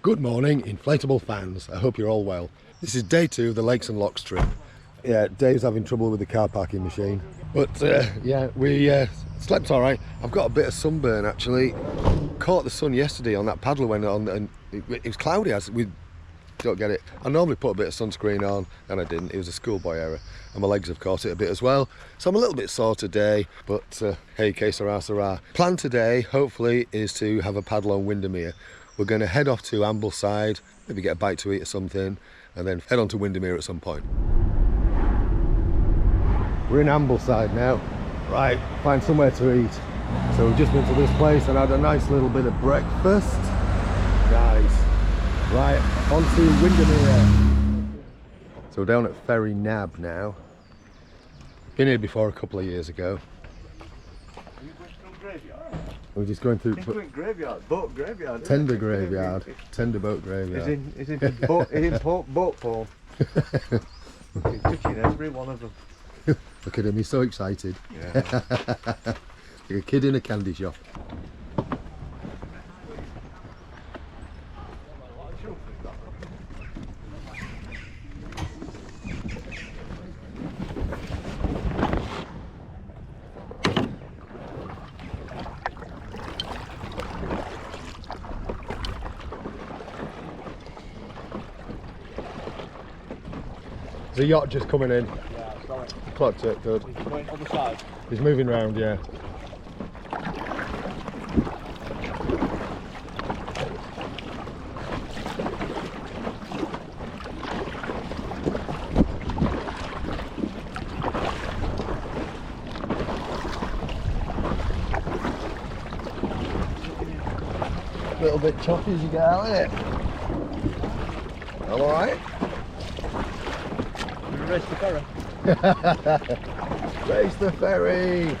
Good morning, inflatable fans. I hope you're all well. This is day 2 of the Lakes and Lochs trip. Yeah, Dave's having trouble with the car parking machine. But yeah, we slept all right. I've got a bit of sunburn actually. Caught the sun yesterday on that paddle went on and it was cloudy. We don't get it. I normally put a bit of sunscreen on and I didn't. It was a schoolboy error. And my legs have caught it a bit as well. So I'm a little bit sore today, but hey, que sera, sera. Plan today, hopefully, is to have a paddle on Windermere. We're going to head off to Ambleside, maybe get a bite to eat or something, and then head on to Windermere at some point. We're in Ambleside now. Right, find somewhere to eat. So we've just been to this place and had a nice little bit of breakfast. Nice. Right, on to Windermere. So we're down at Ferry Nab now. Been here before a couple of years ago. We're just going through graveyard, boat graveyard. Tender graveyard, tender boat graveyard. Is in boat form. He's touching every one of them. Look at him, he's so excited. Yeah. Like a kid in a candy shop. There's a yacht just coming in. Yeah, sorry. Clocked it, good. He's going other side. He's moving round, yeah. A little bit choppy as you get out, isn't it? All right. Race the ferry. Race the ferry.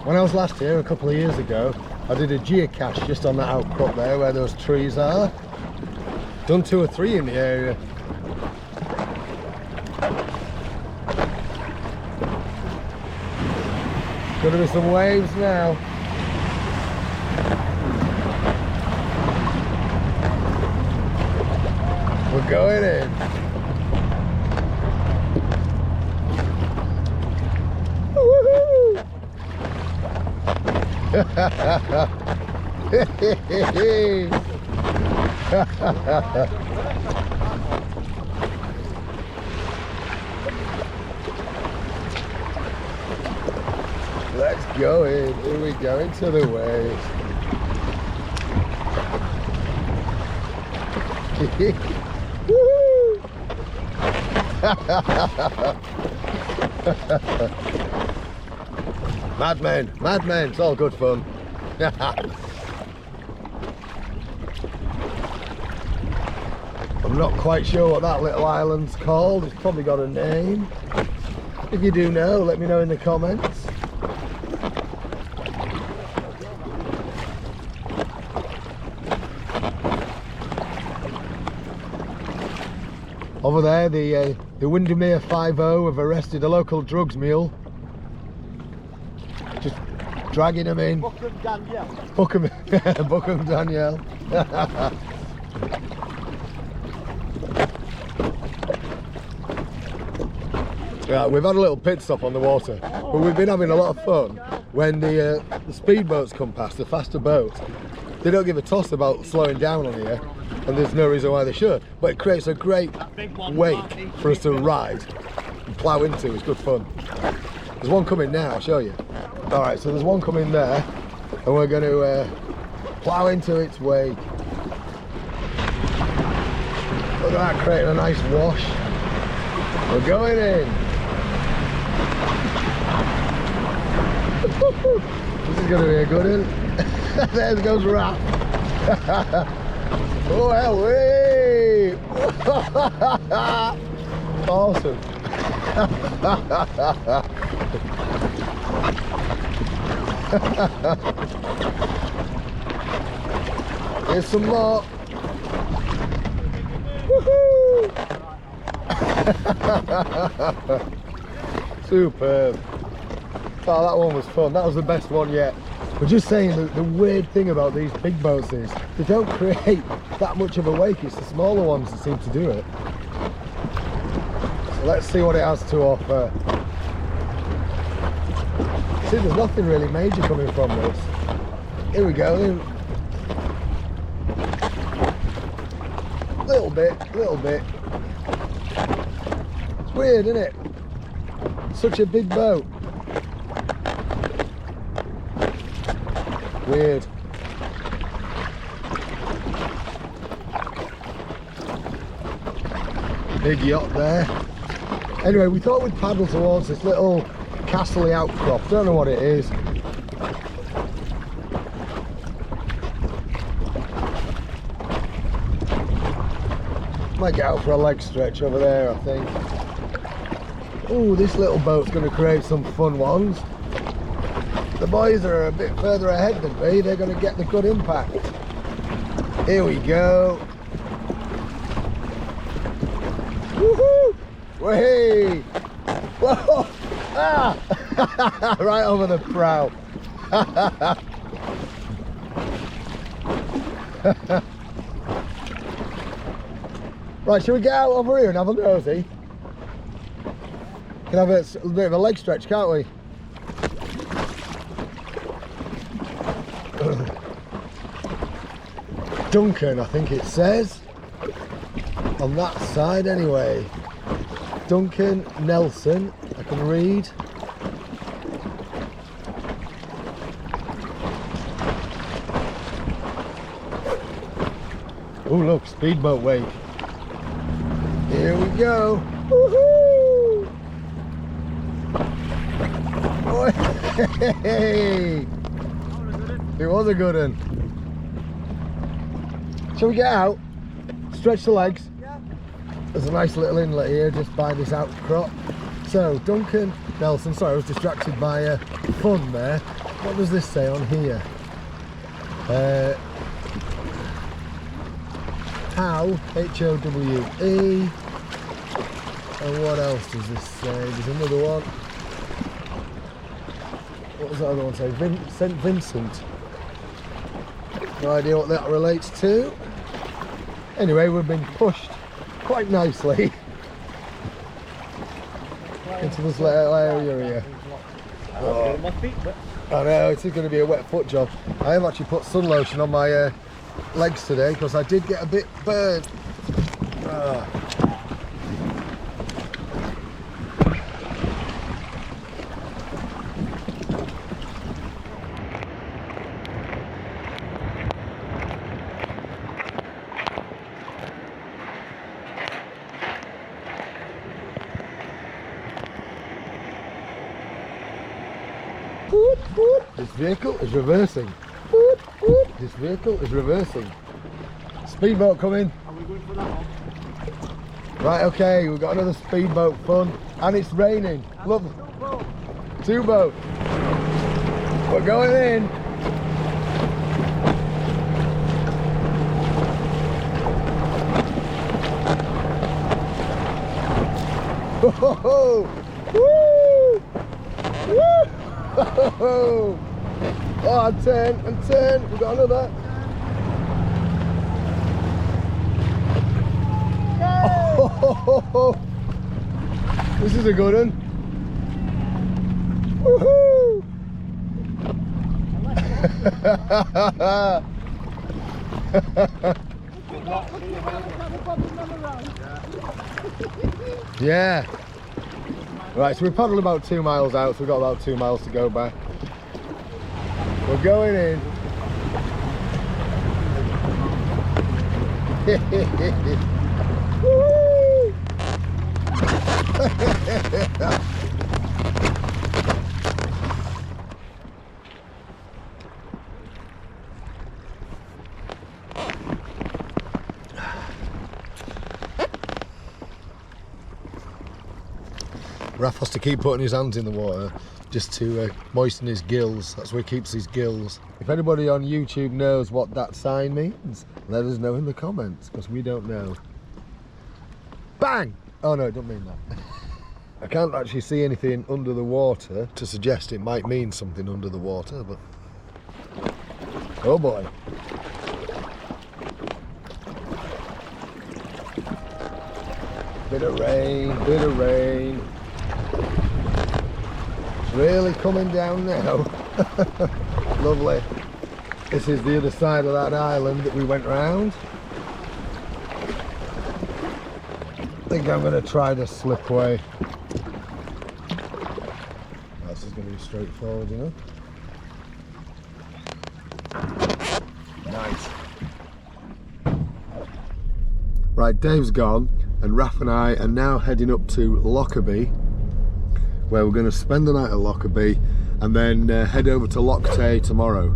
When I was last here a couple of years ago, I did a geocache just on that outcrop there where those trees are. Done 2 or 3 in the area. Gonna be some waves now. We're going in. Let's go in. Here we go into the waves. Madmen, it's all good fun. I'm not quite sure what that little island's called. It's probably got a name. If you do know, let me know in the comments. Over there, the Windermere 5-0 have arrested a local drugs mule. Just dragging him in. Book him, Danielle. Book him, Danielle. Right, we've had a little pit stop on the water, but we've been having a lot of fun when the speedboats come past, the faster boats. They don't give a toss about slowing down on here, and there's no reason why they should, but it creates a great wake for us to ride and plough into. It's good fun. There's one coming now, I'll show you. Alright, so there's one coming there, and we're going to plough into its wake. Look at that, creating a nice wash. We're going in. This is going to be a good one. There goes Raph. Oh, hell, hey! Awesome. Here's some more. Woohoo! Superb. Oh, that one was fun. That was the best one yet. We're just saying the weird thing about these big boats is they don't create that much of a wake. It's the smaller ones that seem to do it. So let's see what it has to offer. See, there's nothing really major coming from this. Here we go. Little bit. It's weird, isn't it? Such a big boat. Weird. Big yacht there. Anyway, we thought we'd paddle towards this little castle outcrop. Don't know what it is. Might get out for a leg stretch over there, I think. Ooh, this little boat's going to create some fun ones. The boys are a bit further ahead than me. They're going to get the good impact. Here we go. Woohoo! Way! Whoa! Ah! Right over the prow. Right, shall we get out over here and have a nosy? Can have a bit of a leg stretch, can't we? Duncan, I think it says. On that side anyway. Duncan Nelson, I can read. Oh look, speedboat wake. Here we go. Woohoo! Oh, hey! It was a good one. Shall we get out? Stretch the legs? Yeah. There's a nice little inlet here just by this outcrop. So, Duncan Nelson, sorry I was distracted by fun there. What does this say on here? Howe, H-O-W-E. And what else does this say? There's another one. What does that other one say? St. Vincent. No idea what that relates to. Anyway, we've been pushed quite nicely into this little area here. Oh. I know, it's going to be a wet foot job. I have actually put sun lotion on my legs today because I did get a bit burnt. This vehicle is reversing. This vehicle is reversing. Speedboat coming. Are we going for that one? Right, okay, we've got another speedboat fun. And it's raining. Look. Two boats. We're going in. Whoa! Woo! Woo! Oh, and turn, we've got another. Oh, this is a good one. Woohoo! Yeah. Right, so we paddled about 2 miles out, so we've got about 2 miles to go back. We're going in. Woo! Raph has to keep putting his hands in the water just to moisten his gills. That's where he keeps his gills. If anybody on YouTube knows what that sign means, let us know in the comments, because we don't know. Bang! Oh no, it don't mean that. I can't actually see anything under the water to suggest it might mean something under the water, but... Oh boy. Bit of rain, bit of rain. It's really coming down now. Lovely. This is the other side of that island that we went round. I think I'm going to try the slipway. This is going to be straightforward, you know. Nice. Right, Dave's gone, and Raph and I are now heading up to Lockerbie, where we're going to spend the night at Lockerbie and then head over to Loch tomorrow.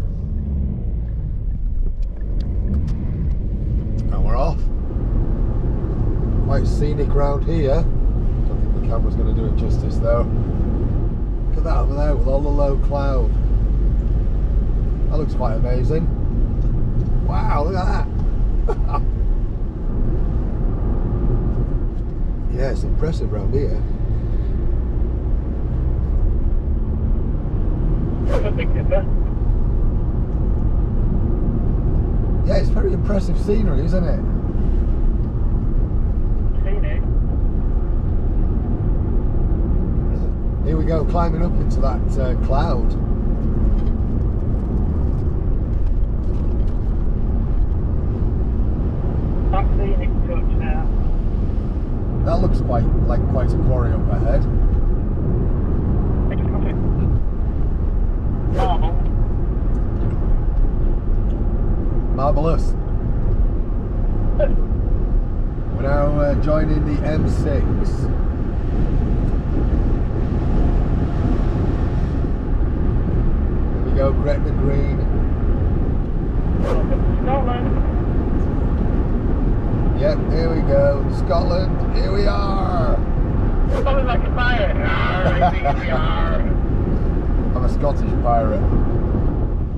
And we're off. Quite scenic round here. Don't think the camera's going to do it justice though. Look at that over there with all the low cloud. That looks quite amazing. Wow, look at that. Yeah, it's impressive round here. Yeah, it's very impressive scenery, isn't it? Here we go, climbing up into that cloud. I'm seeing it touch now. That looks quite a quarry up ahead. Marvellous. We're now joining the M6. Go Gretna Green. Scotland. Yep, here we go. Scotland, here we are. Scotland like a pirate. I'm a Scottish pirate.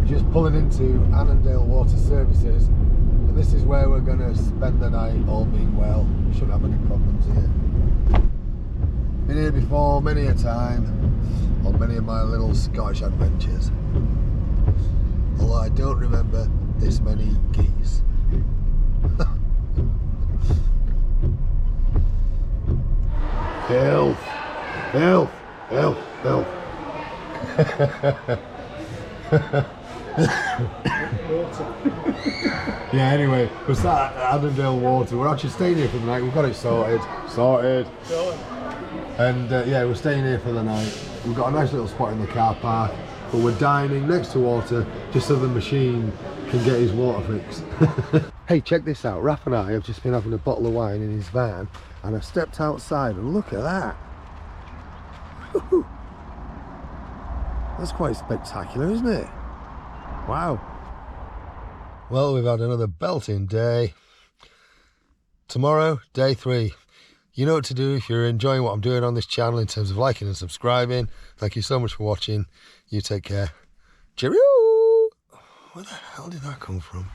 Just pulling into Annandale Water Services, and this is where we're going to spend the night, all being well. We shouldn't have any problems here. Been here before many a time on many of my little Scottish adventures. Although I don't remember this many geese. Filth! Filth! Filth! Filth! Yeah, anyway, we're sat at Annandale Water. We're actually staying here for the night. We've got it sorted. Sorted. And yeah, we're staying here for the night. We've got a nice little spot in the car park, but we're dining next to water just so the machine can get his water fixed. Hey, check this out. Raph and I have just been having a bottle of wine in his van, and I stepped outside and look at that. That's quite spectacular, isn't it? Wow. Well, we've had another belting day. Tomorrow, day 3. You know what to do if you're enjoying what I'm doing on this channel in terms of liking and subscribing. Thank you so much for watching. You take care. Cheerio! Where the hell did that come from?